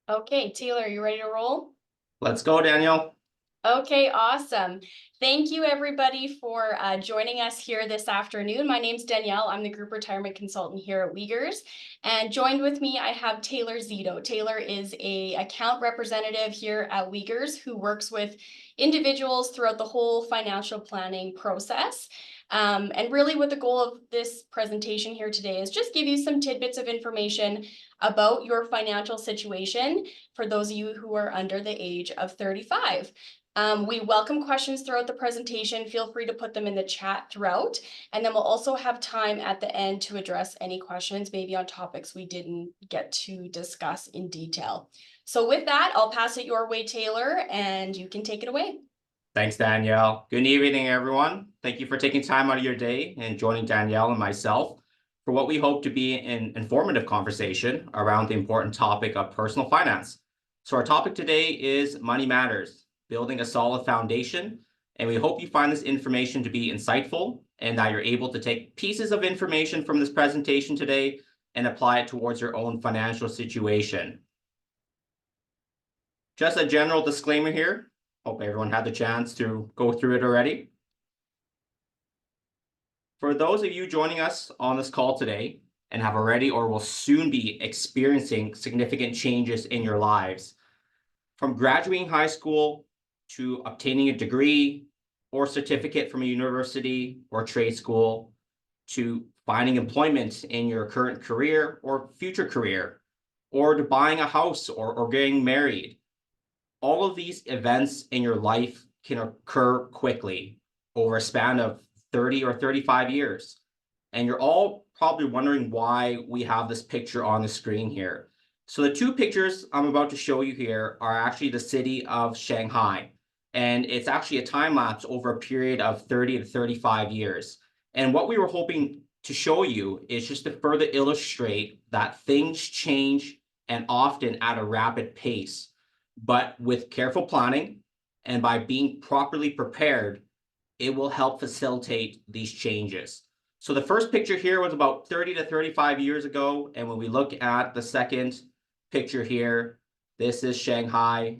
Okay, Taylor, you ready to roll? Let's go, Daniel. Okay, awesome. Thank you, everybody, for joining us here this afternoon. My name's Danielle. I'm the Group Retirement Consultant here at Wiegers. And joined with me, I have Taylor Zito. Taylor is a account representative here at Wiegers who works with individuals throughout the whole financial planning process. And really what the goal of this presentation here today is just give you some tidbits of information about your financial situation for those of you who are under the age of 35. We welcome questions throughout the presentation. Feel free to put them in the chat throughout. And then we'll also have time at the end to address any questions, maybe on topics we didn't get to discuss in detail. So with that, I'll pass it your way, Taylor, and you can take it away. Thanks, Danielle. Good evening, everyone. Thank you for taking time out of your day and joining Danielle and myself for what we hope to be an informative conversation around the important topic of personal finance. So our topic today is money matters, building a solid foundation. And we hope you find this information to be insightful and that you're able to take pieces of information from this presentation today and apply it towards your own financial situation. Just a general disclaimer here. Hope everyone had the chance to go through it already. For those of you joining us on this call today and have already or will soon be experiencing significant changes in your lives, from graduating high school to obtaining a degree or certificate from a university or trade school, to finding employment in your current career or future career, or to buying a house or getting married, all of these events in your life can occur quickly over a span of 30 or 35 years. And you're all probably wondering why we have this picture on the screen here. So the two pictures I'm about to show you here are actually the city of Shanghai. And it's actually a time lapse over a period of 30 to 35 years. And what we were hoping to show you is just to further illustrate that things change and often at a rapid pace. But with careful planning and by being properly prepared, it will help facilitate these changes. So the first picture here was about 30 to 35 years ago. And when we look at the second picture here, this is Shanghai.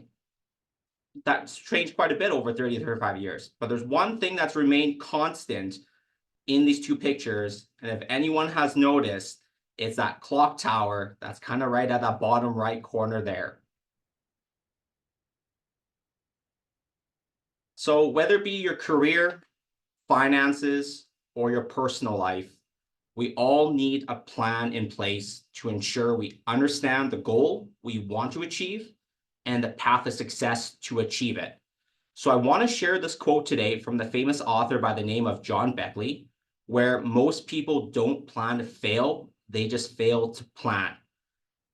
That's changed quite a bit over 30 to 35 years. But there's one thing that's remained constant in these two pictures. And if anyone has noticed, it's that clock tower that's kind of right at that bottom right corner there. So whether it be your career, finances, or your personal life, we all need a plan in place to ensure we understand the goal we want to achieve and the path of success to achieve it. So I want to share this quote today from the famous author by the name of John Beckley, where most people don't plan to fail, they just fail to plan.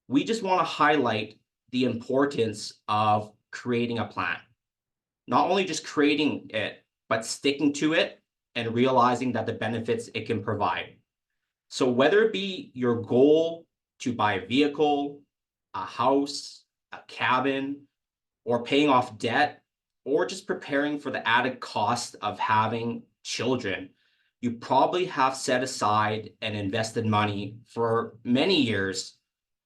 We just want to highlight the importance of creating a plan. Not only just creating it, but sticking to it and realizing that the benefits it can provide. So whether it be your goal to buy a vehicle, a house, a cabin, or paying off debt, or just preparing for the added cost of having children, you probably have set aside and invested money for many years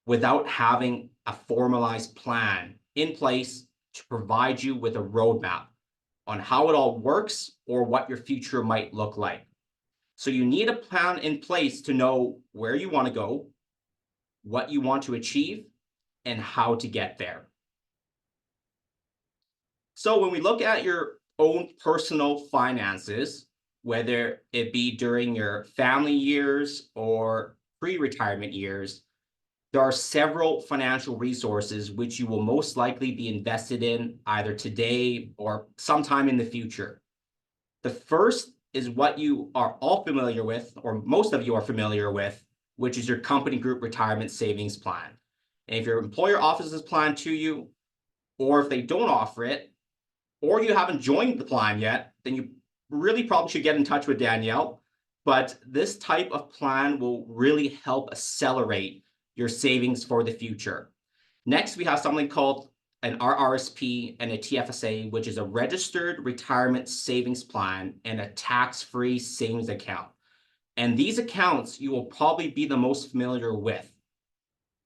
without having a formalized plan in place to provide you with a roadmap on how it all works or what your future might look like. So you need a plan in place to know where you want to go, what you want to achieve, and how to get there. So when we look at your own personal finances, whether it be during your family years or pre-retirement years, there are several financial resources which you will most likely be invested in either today or sometime in the future. The first is what you are all familiar with, or most of you are familiar with, which is your company group retirement savings plan. And if your employer offers this plan to you, or if they don't offer it, or you haven't joined the plan yet, then you really probably should get in touch with Danielle. But this type of plan will really help accelerate your savings for the future. Next, we have something called an RRSP and a TFSA, which is a registered retirement savings plan and a tax-free savings account. And these accounts you will probably be the most familiar with.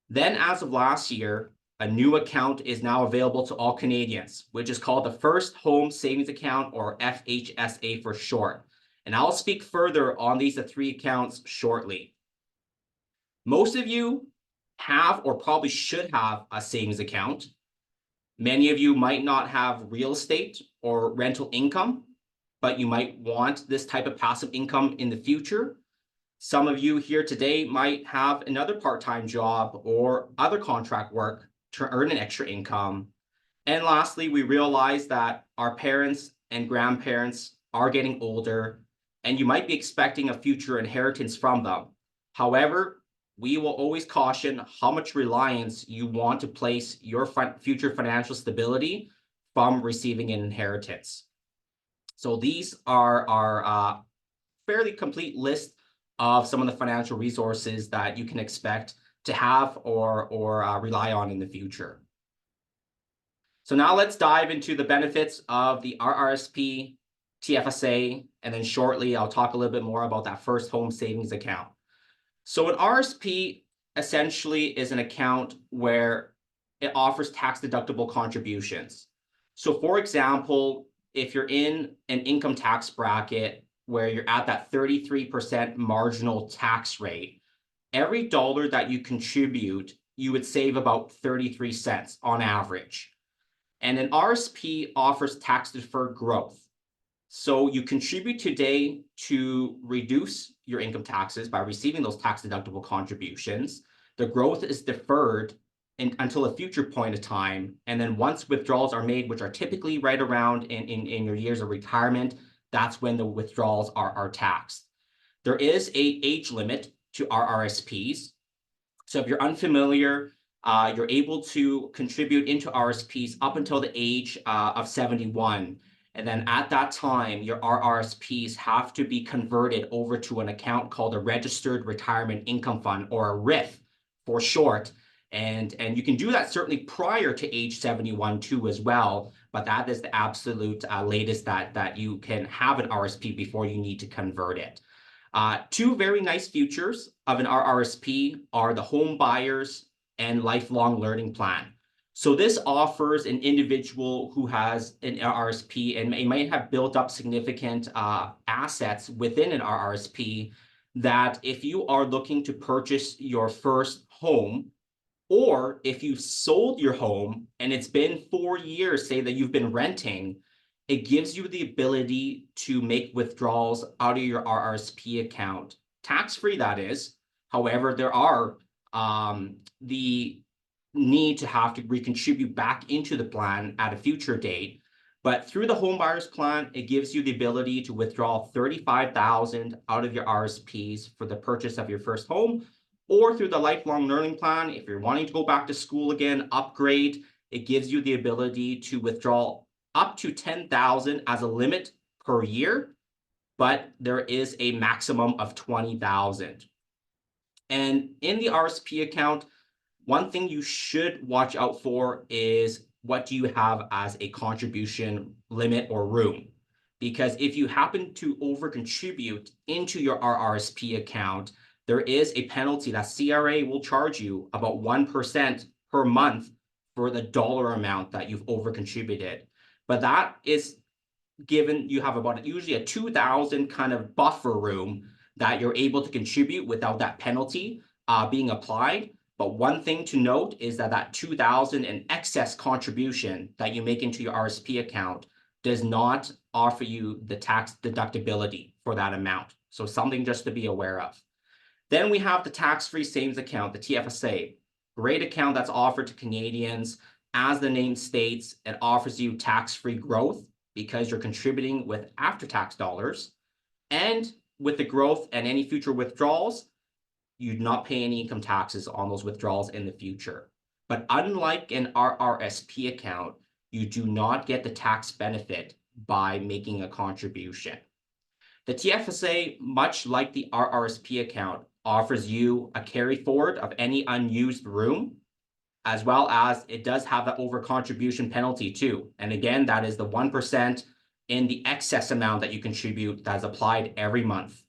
Then, as of last year, a new account is now available to all Canadians, which is called the First Home Savings Account, or FHSA for short. And I'll speak further on these three accounts shortly. Most of you have or probably should have a savings account. Many of you might not have real estate or rental income, but you might want this type of passive income in the future. Some of you here today might have another part-time job or other contract work to earn an extra income. And lastly, we realize that our parents and grandparents are getting older, and you might be expecting a future inheritance from them. However, we will always caution how much reliance you want to place your future financial stability from receiving an inheritance. So these are our fairly complete list of some of the financial resources that you can expect to have or rely on in the future. So now let's dive into the benefits of the RRSP, TFSA, and then shortly I'll talk a little bit more about that first home savings account. So an RRSP essentially is an account where it offers tax-deductible contributions. So for example, if you're in an income tax bracket where you're at that 33% marginal tax rate, every dollar that you contribute, you would save about 33 cents on average. And an RSP offers tax-deferred growth. So you contribute today to reduce your income taxes by receiving those tax-deductible contributions. The growth is deferred until a future point of time. And then once withdrawals are made, which are typically right around in your years of retirement, that's when the withdrawals are taxed. There is an age limit to RRSPs. So if you're unfamiliar, you're able to contribute into RSPs up until the age of 71. And then at that time, your RRSPs have to be converted over to an account called a Registered Retirement Income Fund, or a RIF for short. And you can do that certainly prior to age 71 too as well, but that is the absolute latest that you can have an RSP before you need to convert it. Two very nice features of an RRSP are the home buyers and lifelong learning plan. So this offers an individual who has an RRSP and might have built up significant assets within an RRSP, that if you are looking to purchase your first home, or if you've sold your home and it's been 4 years, say that you've been renting, it gives you the ability to make withdrawals out of your RRSP account. Tax-free, that is. However, there are the need to have to recontribute back into the plan at a future date. But through the home buyers plan, it gives you the ability to withdraw $35,000 out of your RSPs for the purchase of your first home, or through the lifelong learning plan, if you're wanting to go back to school again, upgrade, it gives you the ability to withdraw up to $10,000 as a limit per year, but there is a maximum of $20,000. And in the RSP account, one thing you should watch out for is what do you have as a contribution limit or room? Because if you happen to over contribute into your RRSP account, there is a penalty that CRA will charge you about 1% per month for the dollar amount that you've over contributed. But that is given you have about usually a 2,000 kind of buffer room that you're able to contribute without that penalty being applied. But one thing to note is that 2,000 in excess contribution that you make into your RSP account does not offer you the tax deductibility for that amount. So something just to be aware of. Then we have the tax-free savings account, the TFSA. Great account that's offered to Canadians. As the name states, it offers you tax-free growth because you're contributing with after-tax dollars. And with the growth and any future withdrawals, you'd not pay any income taxes on those withdrawals in the future. But unlike an RRSP account, you do not get the tax benefit by making a contribution. The TFSA, much like the RRSP account, offers you a carry forward of any unused room, as well as it does have the over contribution penalty too. And again, that is the 1% in the excess amount that you contribute that's applied every month.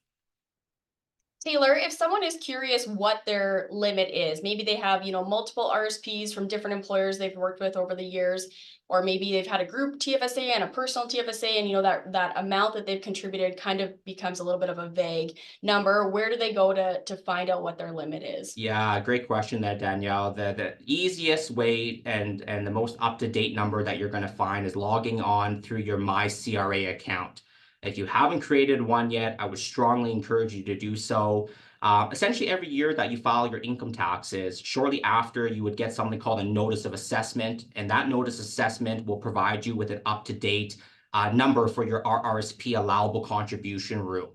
Taylor, if someone is curious what their limit is, maybe they have, multiple RSPs from different employers they've worked with over the years, or maybe they've had a group TFSA and a personal TFSA, and that amount that they've contributed kind of becomes a little bit of a vague number. Where do they go to find out what their limit is? Yeah, great question there, Danielle. The easiest way and the most up-to-date number that you're going to find is logging on through your My CRA account. If you haven't created one yet, I would strongly encourage you to do so. Essentially, every year that you file your income taxes, shortly after you would get something called a notice of assessment, and that notice assessment will provide you with an up-to-date number for your RRSP allowable contribution room.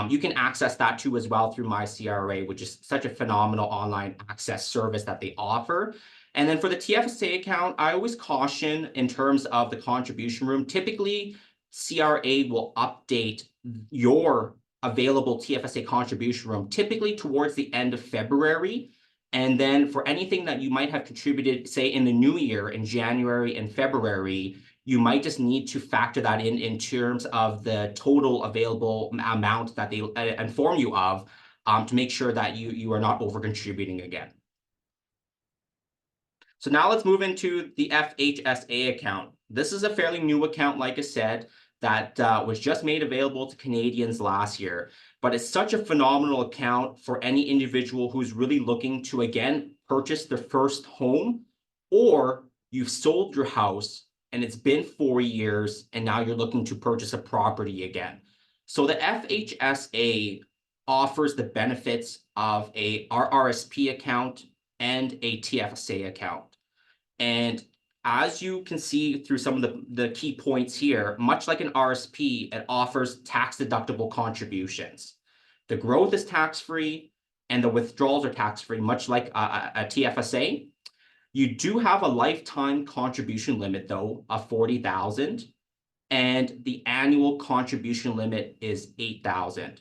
You can access that too as well through My CRA, which is such a phenomenal online access service that they offer. And then for the TFSA account, I always caution in terms of the contribution room. Typically, CRA will update your available TFSA contribution room typically towards the end of February. And then for anything that you might have contributed, say in the new year in January and February, you might just need to factor that in terms of the total available amount that they inform you of to make sure that you are not over contributing again. So now let's move into the FHSA account. This is a fairly new account, like I said, that was just made available to Canadians last year. But it's such a phenomenal account for any individual who's really looking to, again, purchase their first home, or you've sold your house and it's been 4 years and now you're looking to purchase a property again. So the FHSA offers the benefits of a RRSP account and a TFSA account. And as you can see through some of the key points here, much like an RSP, it offers tax-deductible contributions. The growth is tax-free and the withdrawals are tax-free, much like a TFSA. You do have a lifetime contribution limit, though, of $40,000, and the annual contribution limit is $8,000.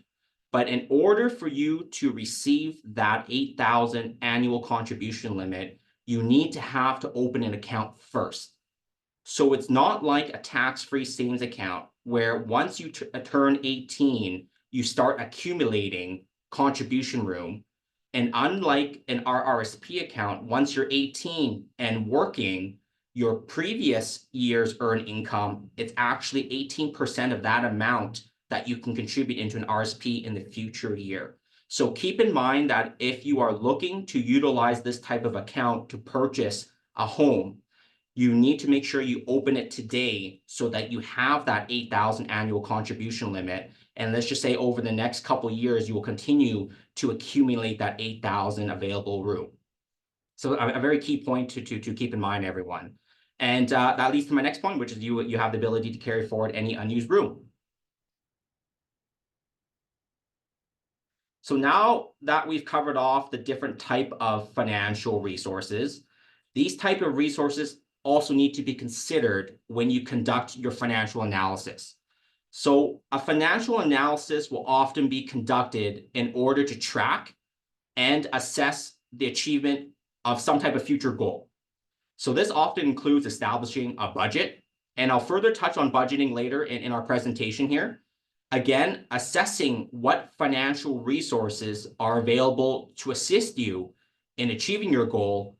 But in order for you to receive that $8,000 annual contribution limit, you need to open an account first. So it's not like a tax-free savings account where once you turn 18, you start accumulating contribution room. And unlike an RRSP account, once you're 18 and working, your previous year's earned income, it's actually 18% of that amount that you can contribute into an RSP in the future year. So keep in mind that if you are looking to utilize this type of account to purchase a home, you need to make sure you open it today so that you have that $8,000 annual contribution limit. And let's just say over the next couple of years, you will continue to accumulate that $8,000 available room. So a very key point to keep in mind, everyone. And that leads to my next point, which is you have the ability to carry forward any unused room. So now that we've covered off the different type of financial resources, these type of resources also need to be considered when you conduct your financial analysis. So a financial analysis will often be conducted in order to track and assess the achievement of some type of future goal. So this often includes establishing a budget, and I'll further touch on budgeting later in our presentation here. Again, assessing what financial resources are available to assist you in achieving your goal,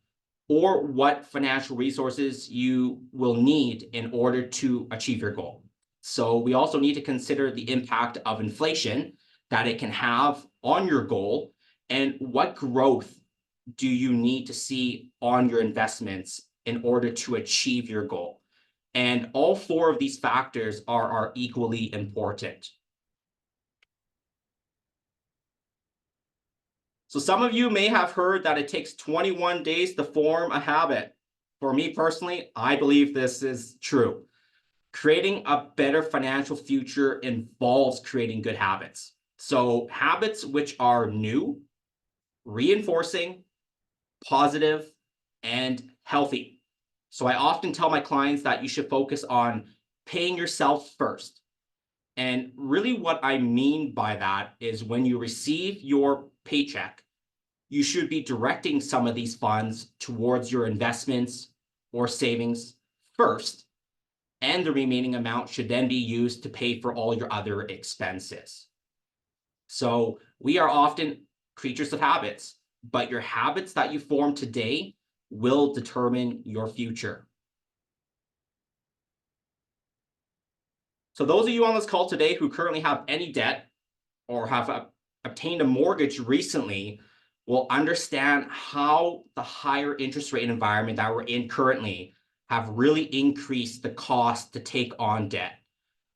or what financial resources you will need in order to achieve your goal. So we also need to consider the impact of inflation that it can have on your goal, and what growth do you need to see on your investments in order to achieve your goal. And all 4 of these factors are equally important. So some of you may have heard that it takes 21 days to form a habit. For me personally, I believe this is true. Creating a better financial future involves creating good habits. So habits which are new, reinforcing, positive, and healthy. So I often tell my clients that you should focus on paying yourself first. And really what I mean by that is when you receive your paycheck, you should be directing some of these funds towards your investments or savings first, and the remaining amount should then be used to pay for all your other expenses. So we are often creatures of habits, but your habits that you form today will determine your future. So those of you on this call today who currently have any debt or have obtained a mortgage recently will understand how the higher interest rate environment that we're in currently have really increased the cost to take on debt,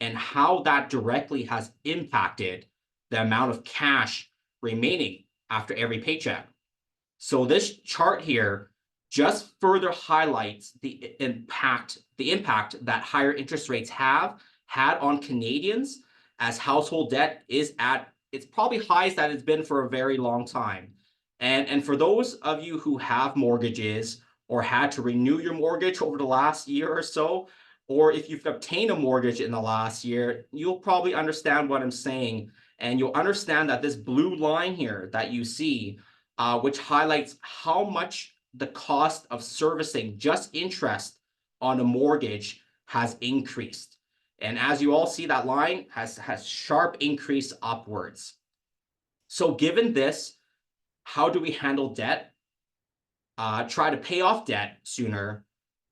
and how that directly has impacted the amount of cash remaining after every paycheck. So this chart here just further highlights the impact that higher interest rates have had on Canadians, as household debt is at its probably highest that it's been for a very long time. And for those of you who have mortgages or had to renew your mortgage over the last year or so, or if you've obtained a mortgage in the last year, you'll probably understand what I'm saying. And you'll understand that this blue line here that you see, which highlights how much the cost of servicing just interest on a mortgage has increased. And as you all see, that line has sharp increase upwards. So given this, how do we handle debt? Try to pay off debt sooner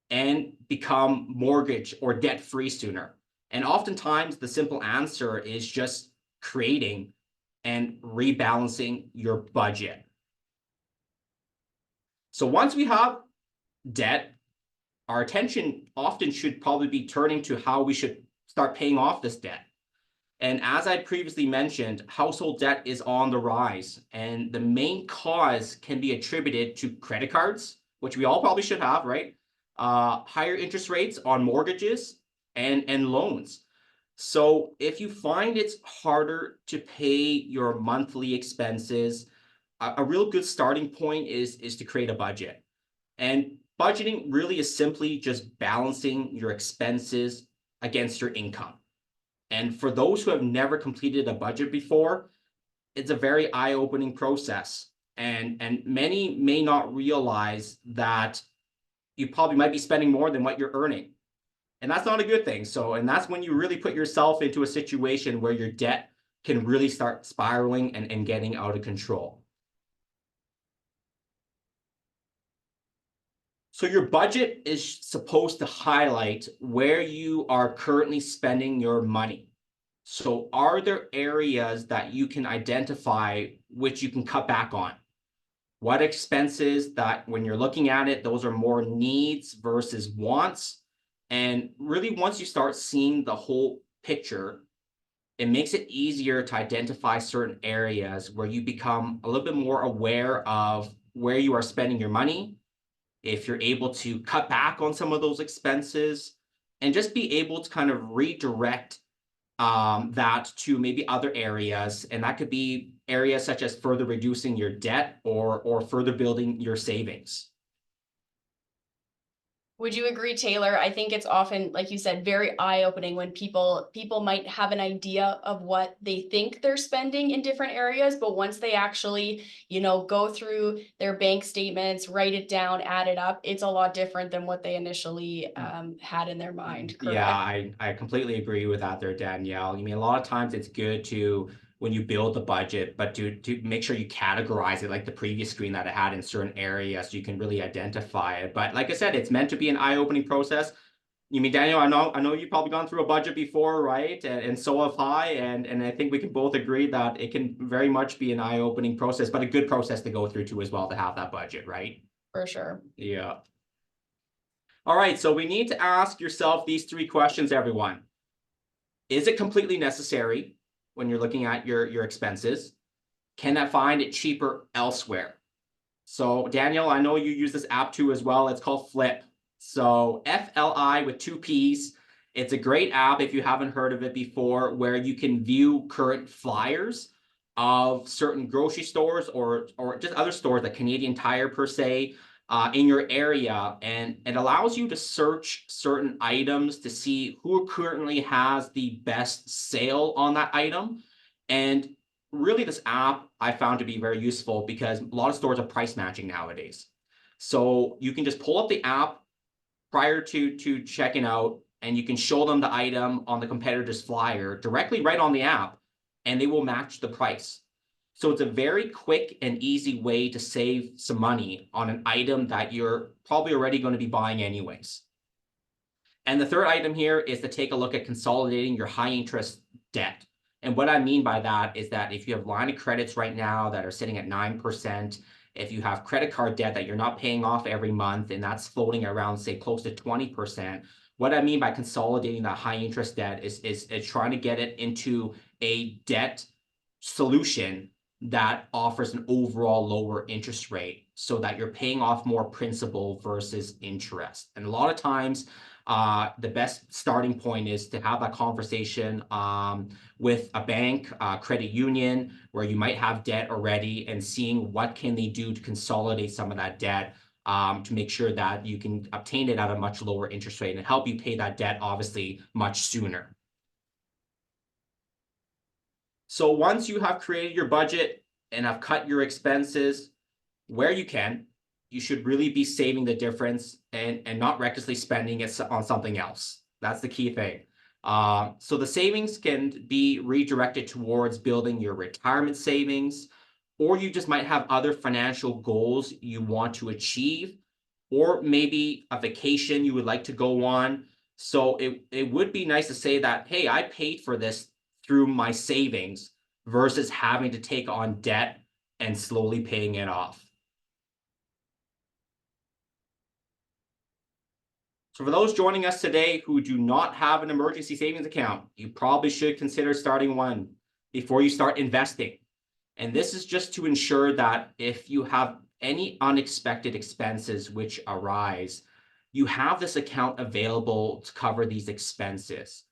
and become mortgage or debt free sooner. And oftentimes the simple answer is just creating and rebalancing your budget. So once we have debt, our attention often should probably be turning to how we should start paying off this debt. And as I previously mentioned, household debt is on the rise, and the main cause can be attributed to credit cards, which we all probably should have, right? Higher interest rates on mortgages and loans. So if you find it's harder to pay your monthly expenses, a real good starting point is to create a budget. And budgeting really is simply just balancing your expenses against your income. And for those who have never completed a budget before, it's a very eye-opening process. And many may not realize that you probably might be spending more than what you're earning. And that's not a good thing. So, and that's when you really put yourself into a situation where your debt can really start spiraling and getting out of control. So your budget is supposed to highlight where you are currently spending your money. So are there areas that you can identify which you can cut back on? What expenses that when you're looking at it, those are more needs versus wants? And really, once you start seeing the whole picture, it makes it easier to identify certain areas where you become a little bit more aware of where you are spending your money, if you're able to cut back on some of those expenses, and just be able to kind of redirect that to maybe other areas. And that could be areas such as further reducing your debt or further building your savings. Would you agree, Taylor? I think it's often, like you said, very eye-opening when people might have an idea of what they think they're spending in different areas, but once they actually, go through their bank statements, write it down, add it up, it's a lot different than what they initially had in their mind, correct? Yeah, I completely agree with that there, Danielle. I mean, a lot of times it's good to, when you build the budget, but to make sure you categorize it like the previous screen that it had in certain areas so you can really identify it. But like I said, it's meant to be an eye-opening process. You mean, Daniel, I know you've probably gone through a budget before, right? And so have I. And I think we can both agree that it can very much be an eye-opening process, but a good process to go through too as well to have that budget, right? For sure. Yeah. All right, so we need to ask yourself these three questions, everyone. Is it completely necessary when you're looking at your expenses? Can I find it cheaper elsewhere? So Daniel, I know you use this app too as well. It's called Flip. So FLI with 2 P's. It's a great app if you haven't heard of it before, where you can view current flyers of certain grocery stores or just other stores like Canadian Tire per se, in your area, and it allows you to search certain items to see who currently has the best sale on that item. And really, this app I found to be very useful because a lot of stores are price matching nowadays. So you can just pull up the app prior to checking out, and you can show them the item on the competitor's flyer directly right on the app, and they will match the price. So it's a very quick and easy way to save some money on an item that you're probably already going to be buying anyways. And the third item here is to take a look at consolidating your high interest debt. And what I mean by that is that if you have line of credits right now that are sitting at 9%, if you have credit card debt that you're not paying off every month, and that's floating around, say, close to 20%, what I mean by consolidating that high interest debt is trying to get it into a debt solution that offers an overall lower interest rate so that you're paying off more principal versus interest. And a lot of times, the best starting point is to have that conversation with a bank, credit union, where you might have debt already, and seeing what can they do to consolidate some of that debt to make sure that you can obtain it at a much lower interest rate and help you pay that debt, obviously, much sooner. So once you have created your budget and have cut your expenses where you can, you should really be saving the difference and not recklessly spending it on something else. That's the key thing. So the savings can be redirected towards building your retirement savings, or you just might have other financial goals you want to achieve, or maybe a vacation you would like to go on. So it would be nice to say that, hey, I paid for this through my savings versus having to take on debt and slowly paying it off. So for those joining us today who do not have an emergency savings account, you probably should consider starting one before you start investing. And this is just to ensure that if you have any unexpected expenses which arise, you have this account available to cover these expenses.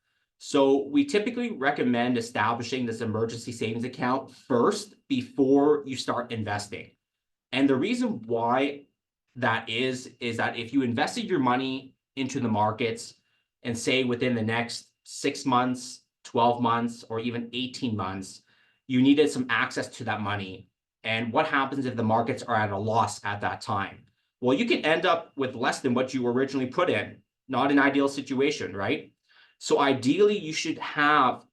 So we typically recommend establishing this emergency savings account first before you start investing. And the reason why that is that if you invested your money into the markets and say within the next 6 months, 12 months, or even 18 months, you needed some access to that money. And what happens if the markets are at a loss at that time? Well, you can end up with less than what you originally put in. Not an ideal situation, right? So ideally, you should have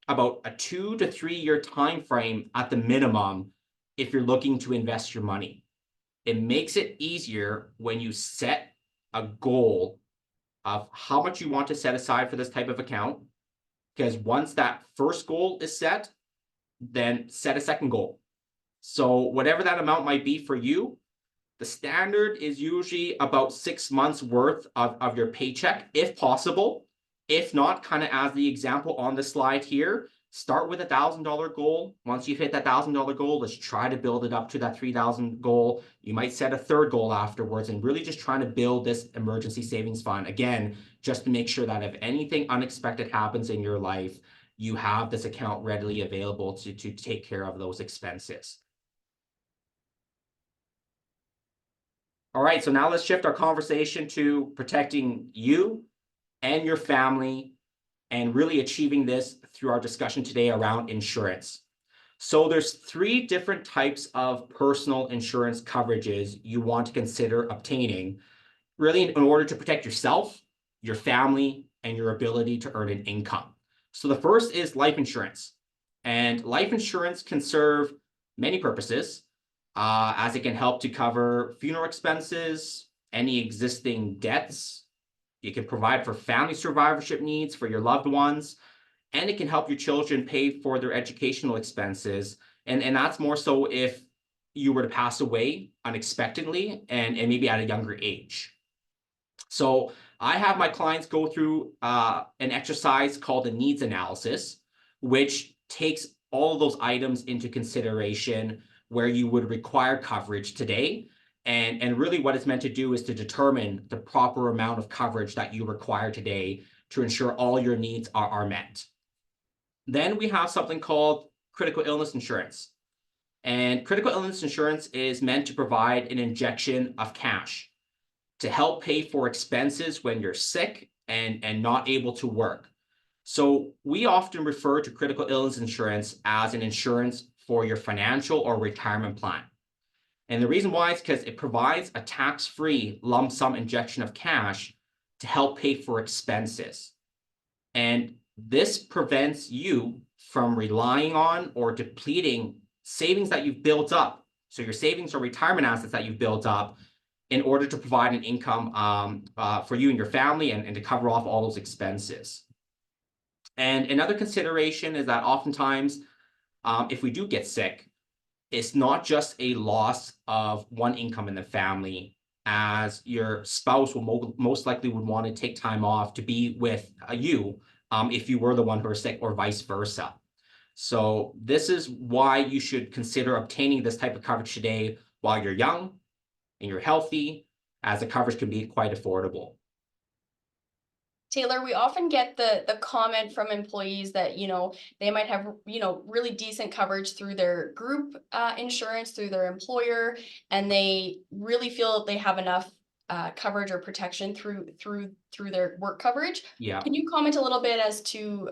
about a 2 to 3 year time frame at the minimum if you're looking to invest your money. It makes it easier when you set a goal of how much you want to set aside for this type of account, because once that first goal is set, then set a second goal. So whatever that amount might be for you, the standard is usually about 6 months worth of your paycheck, if possible. If not, kind of as the example on the slide here, start with $1,000 goal. Once you've hit that $1,000 goal, let's try to build it up to that 3,000 goal. You might set a third goal afterwards, and really just trying to build this emergency savings fund. Again, just to make sure that if anything unexpected happens in your life, you have this account readily available to take care of those expenses. All right, so now let's shift our conversation to protecting you and your family and really achieving this through our discussion today around insurance. So there's 3 different types of personal insurance coverages you want to consider obtaining, really in order to protect yourself, your family, and your ability to earn an income. So the first is life insurance. And life insurance can serve many purposes, as it can help to cover funeral expenses, any existing debts. It can provide for family survivorship needs for your loved ones, and it can help your children pay for their educational expenses. And that's more so if you were to pass away unexpectedly and maybe at a younger age. So I have my clients go through an exercise called a needs analysis, which takes all of those items into consideration where you would require coverage today. And really what it's meant to do is to determine the proper amount of coverage that you require today to ensure all your needs are met. Then we have something called critical illness insurance. And critical illness insurance is meant to provide an injection of cash to help pay for expenses when you're sick and not able to work. So we often refer to critical illness insurance as an insurance for your financial or retirement plan. And the reason why is because it provides a tax-free lump sum injection of cash to help pay for expenses. And this prevents you from relying on or depleting savings that you've built up. So your savings or retirement assets that you've built up in order to provide an income for you and your family and to cover off all those expenses. And another consideration is that oftentimes, if we do get sick, it's not just a loss of one income in the family, as your spouse will most likely would want to take time off to be with you if you were the one who are sick, or vice versa. So this is why you should consider obtaining this type of coverage today while you're young and you're healthy, as the coverage can be quite affordable. Taylor, we often get the comment from employees that, they might have, really decent coverage through their group insurance, through their employer, and they really feel that they have enough coverage or protection through their work coverage. Yeah. Can you comment a little bit as to,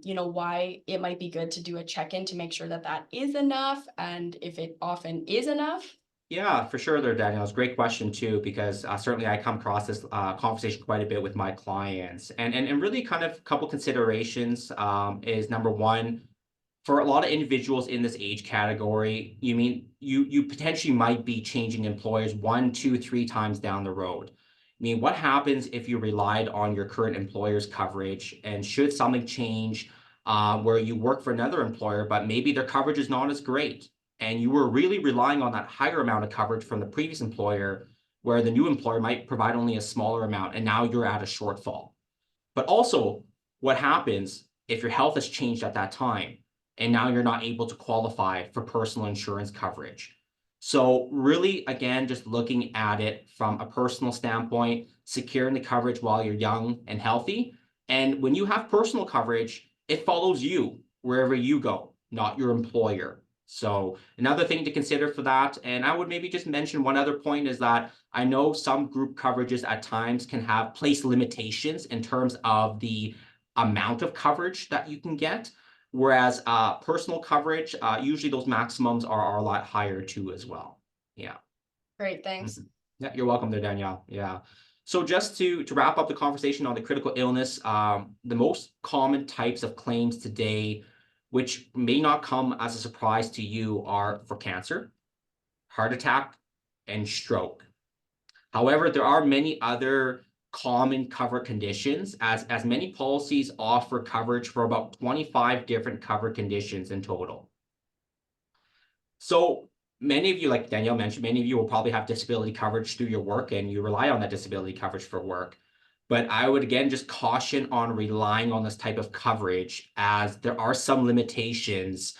why it might be good to do a check-in to make sure that that is enough, and if it often is enough? Yeah, for sure there, Daniel. It's a great question too, because certainly I come across this conversation quite a bit with my clients. And really kind of a couple considerations is number one, for a lot of individuals in this age category, you potentially might be changing employers 1, 2, 3 times down the road. What happens if you relied on your current employer's coverage, and should something change where you work for another employer, but maybe their coverage is not as great, and you were really relying on that higher amount of coverage from the previous employer, where the new employer might provide only a smaller amount, and now you're at a shortfall. But also, what happens if your health has changed at that time, and now you're not able to qualify for personal insurance coverage? So really, again, just looking at it from a personal standpoint, securing the coverage while you're young and healthy. And when you have personal coverage, it follows you wherever you go, not your employer. So another thing to consider for that, and I would maybe just mention one other point, is that I know some group coverages at times can have place limitations in terms of the amount of coverage that you can get, whereas personal coverage, usually those maximums are a lot higher too as well. Yeah. Great, thanks. Yeah, you're welcome there, Danielle. Yeah. So just to wrap up the conversation on the critical illness, the most common types of claims today, which may not come as a surprise to you, are for cancer, heart attack, and stroke. However, there are many other common cover conditions, as many policies offer coverage for about 25 different cover conditions in total. So many of you, like Danielle mentioned, many of you will probably have disability coverage through your work, and you rely on that disability coverage for work. But I would, again, just caution on relying on this type of coverage, as there are some limitations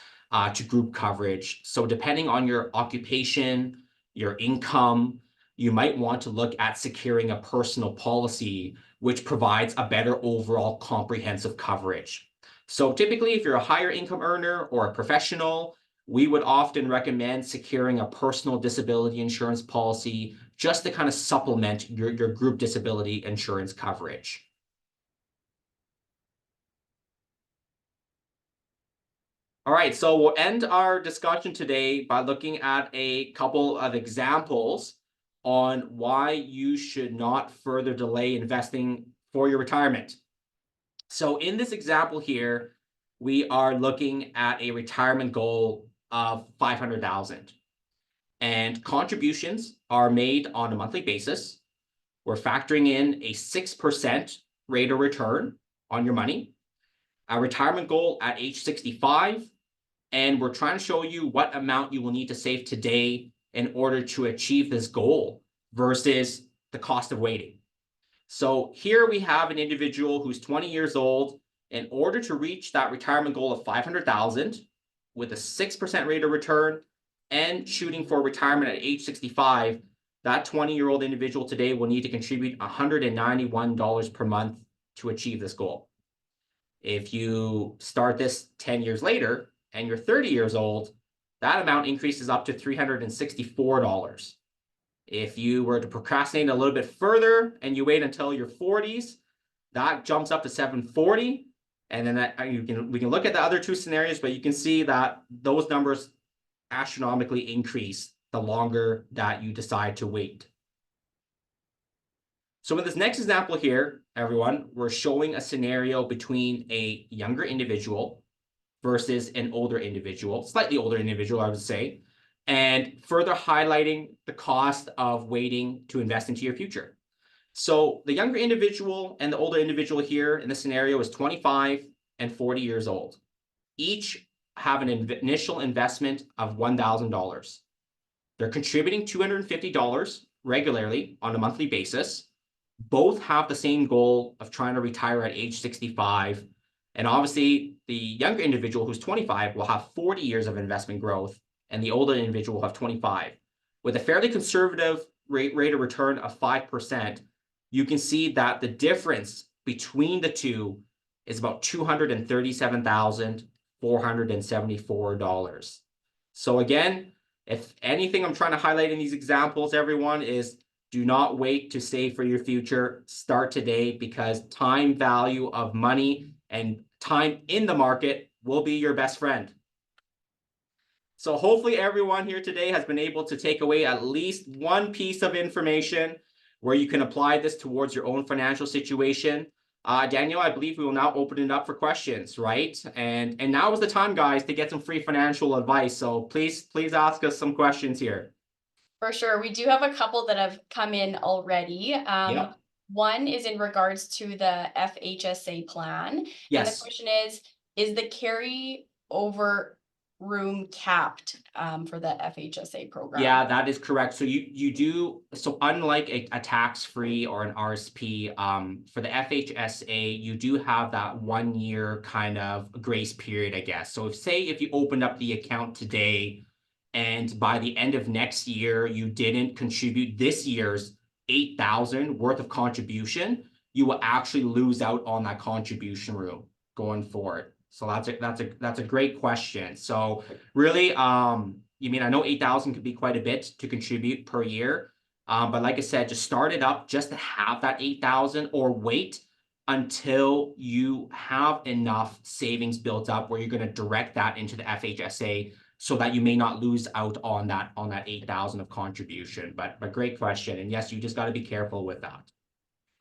to group coverage. So depending on your occupation, your income, you might want to look at securing a personal policy, which provides a better overall comprehensive coverage. So typically, if you're a higher income earner or a professional, we would often recommend securing a personal disability insurance policy just to kind of supplement your group disability insurance coverage. All right, so we'll end our discussion today by looking at a couple of examples on why you should not further delay investing for your retirement. So in this example here, we are looking at a retirement goal of $500,000. And contributions are made on a monthly basis. We're factoring in a 6% rate of return on your money, a retirement goal at age 65, and we're trying to show you what amount you will need to save today in order to achieve this goal versus the cost of waiting. So here we have an individual who's 20 years old. In order to reach that retirement goal of $500,000 with a 6% rate of return and shooting for retirement at age 65, that 20-year-old individual today will need to contribute $191 per month to achieve this goal. If you start this 10 years later and you're 30 years old, that amount increases up to $364. If you were to procrastinate a little bit further and you wait until your 40s, that jumps up to $740. And then we can look at the other two scenarios, but you can see that those numbers astronomically increase the longer that you decide to wait. So in this next example here, everyone, we're showing a scenario between a younger individual versus an older individual, slightly older individual, I would say, and further highlighting the cost of waiting to invest into your future. So the younger individual and the older individual here in this scenario is 25 and 40 years old. Each have an initial investment of $1,000. They're contributing $250 regularly on a monthly basis. Both have the same goal of trying to retire at age 65. And obviously, the younger individual who's 25 will have 40 years of investment growth, and the older individual will have 25. With a fairly conservative rate of return of 5%, you can see that the difference between the two is about $237,474. So again, if anything I'm trying to highlight in these examples, everyone, is do not wait to save for your future. Start today, because time value of money and time in the market will be your best friend. So hopefully everyone here today has been able to take away at least one piece of information where you can apply this towards your own financial situation. Daniel, I believe we will now open it up for questions, right? And now is the time, guys, to get some free financial advice. So please ask us some questions here. For sure. We do have a couple that have come in already. Yep. One is in regards to the FHSA plan. And the Yes. question is the carry over room capped for the FHSA program? Yeah, that is correct. So you do, so unlike a tax-free or an RSP, for the FHSA, you do have that 1 year kind of grace period, I guess. So if you opened up the account today and by the end of next year you didn't contribute this year's 8,000 worth of contribution, you will actually lose out on that contribution room going forward. So that's a great question. So really, you mean, I know 8,000 could be quite a bit to contribute per year, but like I said, just start it up just to have that 8,000, or wait until you have enough savings built up where you're going to direct that into the FHSA, so that you may not lose out on that 8,000 of contribution. But great question, and yes, you just got to be careful with that.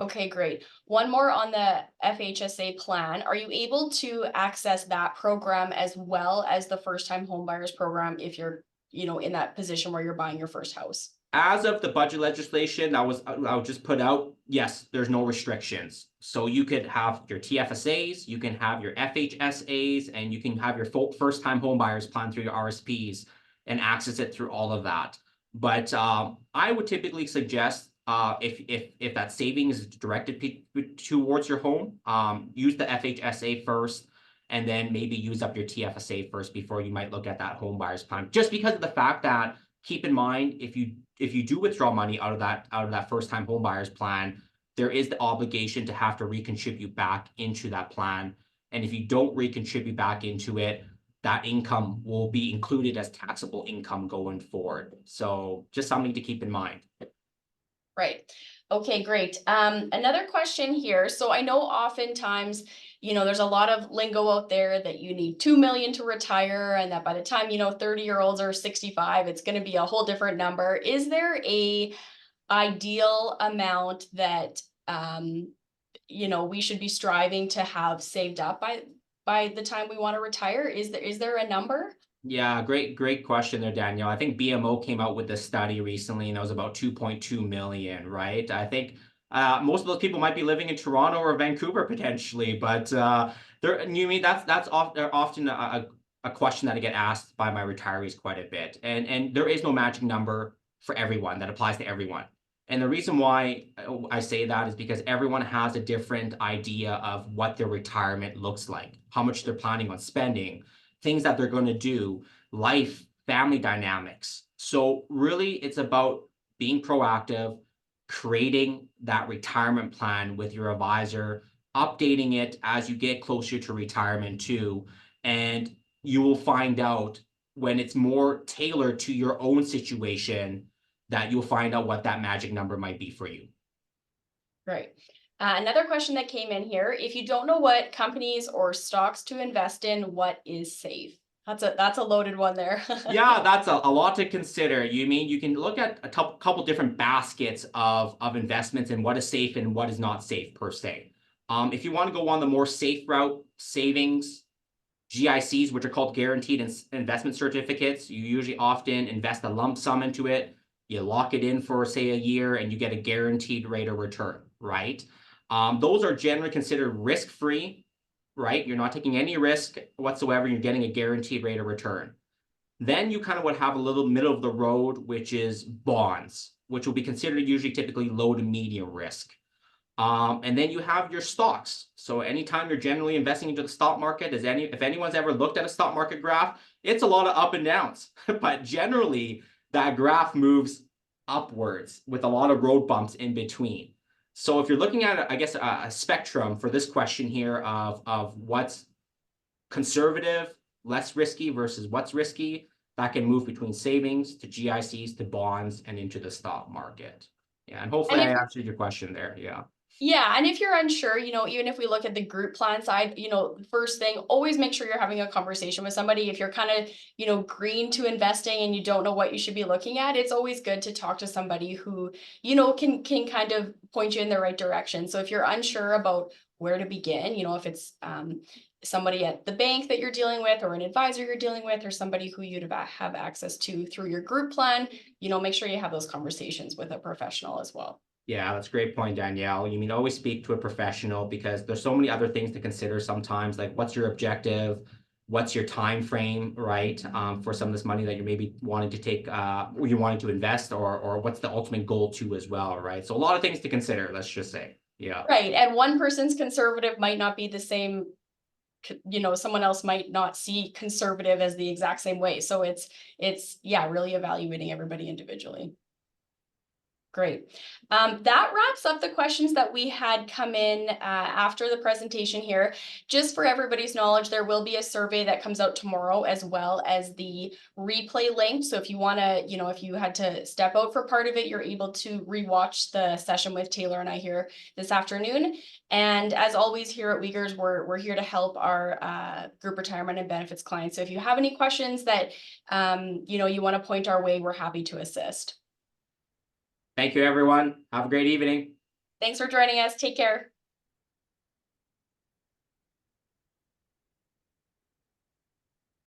Okay, great. One more on the FHSA plan. Are you able to access that program as well as the first-time homebuyers program if you're, in that position where you're buying your first house? As of the budget legislation I'll just put out, yes, there's no restrictions. So you could have your TFSAs, you can have your FHSAs, and you can have your first-time homebuyers plan through your RSPs and access it through all of that. But I would typically suggest, if that savings is directed towards your home, use the FHSA first, and then maybe use up your TFSA first before you might look at that home buyers plan. Just because of the fact that, keep in mind, if you do withdraw money out of that first time home buyers plan, there is the obligation to have to recontribute back into that plan. And if you don't recontribute back into it, that income will be included as taxable income going forward. So just something to keep in mind. Right. Okay, great. Another question here. So I know oftentimes, there's a lot of lingo out there that you need 2 million to retire, and that by the time, 30-year-olds are 65, it's going to be a whole different number. Is there a ideal amount that, we should be striving to have saved up by the time we want to retire? Is there a number? Yeah, great question there, Daniel. I think BMO came out with a study recently, and it was about 2.2 million, right? I think most of those people might be living in Toronto or Vancouver potentially, but that's often a question that I get asked by my retirees quite a bit, and there is no magic number for everyone that applies to everyone. And the reason why I say that is because everyone has a different idea of what their retirement looks like, how much they're planning on spending, things that they're going to do, life, family dynamics. So really, it's about being proactive, creating that retirement plan with your advisor, updating it as you get closer to retirement too. And you will find out, when it's more tailored to your own situation, that you'll find out what that magic number might be for you. Right. Another question that came in here: if you don't know what companies or stocks to invest in, what is safe? That's a loaded one there. Yeah, that's a lot to consider. You can look at a couple different baskets of investments and what is safe and what is not safe per se. If you want to go on the more safe route, savings, GICs, which are called guaranteed investment certificates. You usually often invest a lump sum into it. You lock it in for, say, a year, and you get a guaranteed rate of return, right? Those are generally considered risk-free, right? You're not taking any risk whatsoever. You're getting a guaranteed rate of return. Then you kind of would have a little middle of the road, which is bonds, which will be considered usually typically low to medium risk. And then you have your stocks. So anytime you're generally investing into the stock market, if anyone's ever looked at a stock market graph, it's a lot of up and downs. But generally, that graph moves upwards with a lot of road bumps in between. So if you're looking at, I guess, a spectrum for this question here of what's conservative, less risky versus what's risky, that can move between savings to GICs to bonds and into the stock market. Yeah, and hopefully And I if answered your question there. Yeah. Yeah, and if you're unsure, even if we look at the group plan side, first thing, always make sure you're having a conversation with somebody. If you're kind of, green to investing and you don't know what you should be looking at, it's always good to talk to somebody who, can kind of point you in the right direction. So if you're unsure about where to begin, if it's somebody at the bank that you're dealing with, or an advisor you're dealing with, or somebody who you'd have access to through your group plan, make sure you have those conversations with a professional as well. Yeah, that's a great point, Danielle. You mean always speak to a professional, because there's so many other things to consider sometimes, like what's your objective, what's your time frame, right? For some of this money that you're maybe wanting to take, or you're wanting to invest, or what's the ultimate goal too as well, right? So a lot of things to consider, let's just say. Yeah. Right, and one person's conservative might not be the same, someone else might not see conservative as the exact same way. So yeah, really evaluating everybody individually. Great. That wraps up the questions that we had come in after the presentation here. Just for everybody's knowledge, there will be a survey that comes out tomorrow, as well as the replay link. So if you want to, if you had to step out for part of it, you're able to rewatch the session with Taylor and I here this afternoon. And as always, here at Wiegers, we're here to help our group retirement and benefits clients. So if you have any questions that you want to point our way, we're happy to assist. Thank you, everyone. Have a great evening. Thanks for joining us. Take care.